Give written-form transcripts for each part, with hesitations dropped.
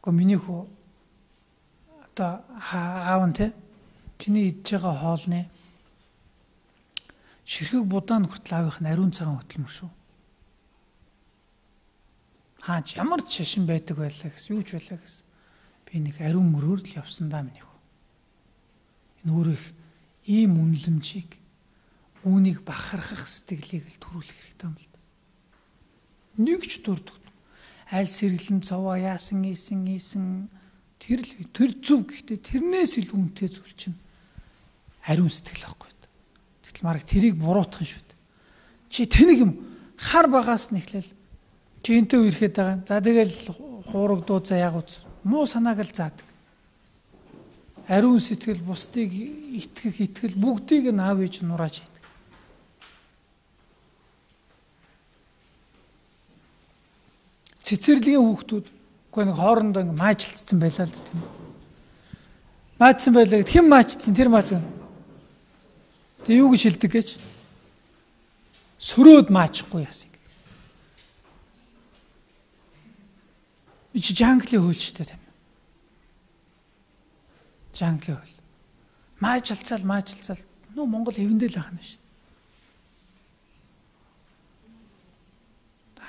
Гэхдээ миний хүү одоо аав нь те чиний идж байгаа хоолны ширхэг будаан хүртэл аавынх нь ариун цагаан хөтөлмөр шүү. Хаач ямар ч шашин байдаг байлаа гэсэн, юу ч байлаа гэсэн. Би нэг ариун мөрөөр л явсан даа минийх. Энэ өөрөө их ийм үнэлэмжийг, үүнийг бахархах сэтгэлийг л төрүүлэх хэрэгтэй юм л да. Нэг ч дурддаг. Аль сэргэлэн цовоо яасан ийсэн тэр зүв гэхдээ тэрнээс илүү үнэтэй зүйл чинь ариун сэтгэл байхгүй. Тэгтэл мараг тэрийг буруутгах шүү дээ. Чи тэнэг юм хар багаас нь эхлээл чи энтэй үерхэд байгаа. За тэгэл хуураг дуу за яг үз. Муу санааг л заадаг. Ариун сэтгэл бусдыг итгэх бүгдийг нь аав ээж нурааж байдаг. Цэцэрлэгийн хүүхдүүд үгүй нэг хоорондоо ингэ маажилцсан байлаа л тийм. Маажсан байлаа гэд хэн маажцсан тэр маажсан. Тэг юу гэж хэлдэг гэж? Сөрөөд маажихгүй яасан. Би чи жанглийн хуульчтай тийм. Жанглийн хуул. Маажилцал нөө Монгол хэвэндэл ах нь шүү.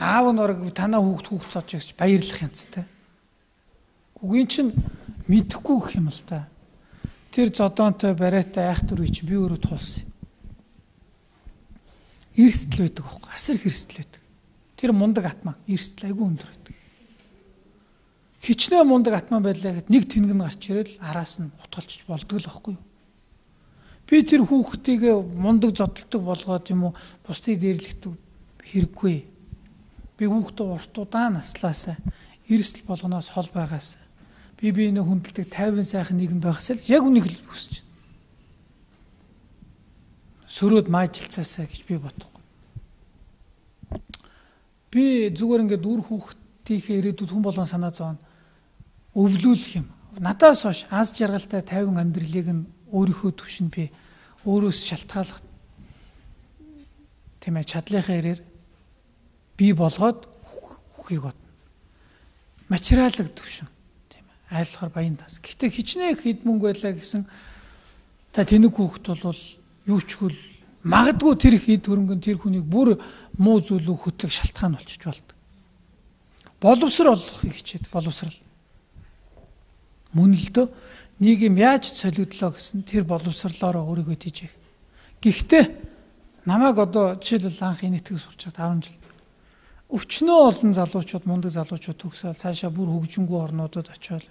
Аав нь орог танаа хүүхд цоож гэж баярлах янзтай. Үгүй чинь мэдэхгүй гэх юм л та. Тэр зодоонтой бариатай айхтар үе чи би өөрөө туулсан. Эрсдэл байдаг аахгүй. Асар их эрсдэл байдаг. Тэр мундаг атман эрсдэл айгүй өндөр байдаг. Хичнээн мундаг атман байлаа гэхэд нэг тэнгэн гарч ирэл араас нь хутгалчих болдог л аахгүй юу. Би тэр хүүхдийг мундаг зодтолдог болгоод юм уу бусдыг дээрлэхдэг хэрэггүй. Би хүүхдээ урт удаан наслаасаа эрсдэл болгоноос хол байгаас би биенээ хүндэлдэг 50 сайхан нийгэм байхасаа л яг үнийг л хүсэж байна. Сөрөөд маажилцаасаа гэж би бодохгүй. Би зүгээр ингээд үр хүүхдийнхээ ирээдүйд хүн болгон санаа зовно. Өвлүүлэх юм. Надаас хойш аз жаргалтай 50 амьдралыг нь өөрийнхөө төвшөнд би өөрөөс шалтгаалах тийм ээ чадлынхаа ирээр би болгоод хүүхийг бодно. Материалыг төвшин тийм ээ айлхаар баян тас. Гэхдээ хичнээн хэд мөнгө байлаа гэсэн та тэнэг хүүхэд бол юу ч хөл магадгүй тэр хэд хөрөнгөн тэр хүнийг бүр муу зүйлүү хөтлөх шалтгаан болчих болдог. Боловсрол олохыг хичээд боловсрал. Мөн л дөө нийгэм яаж солигдлоо гэсэн тэр боловсрлоороо өөрийгөө тийжээх. Гэхдээ намайг одоо жишээлбэл анх энэтхэг сурчаад 10 жил өвчнөө олон залуучууд мундаг залуучууд төгсөөл цаашаа бүр хөгжингүү орнуудад очиод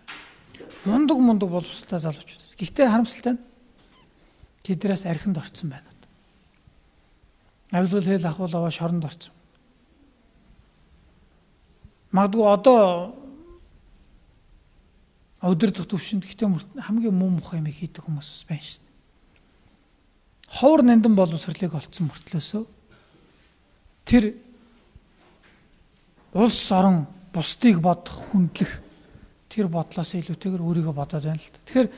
мундаг боловсралтай залуучууд. Гэхдээ харамсалтай нь тэднээс архинд орцсон байна. Авилгал хэл ахуул аваа шоронд орцсон. Магадгүй одоо өдөрдох төвшөнд гэхдээ хамгийн муу мухай юм хийдэг хүмүүс байна шүү дээ. Ховор нандин боловсролыг олцсон мөртлөөсөө тэр улс орон бусдыг бодох хүндлэх тэр бодлоос илүүтэйгээр өөрийгөө бодоод байна л да. Тэгэхээр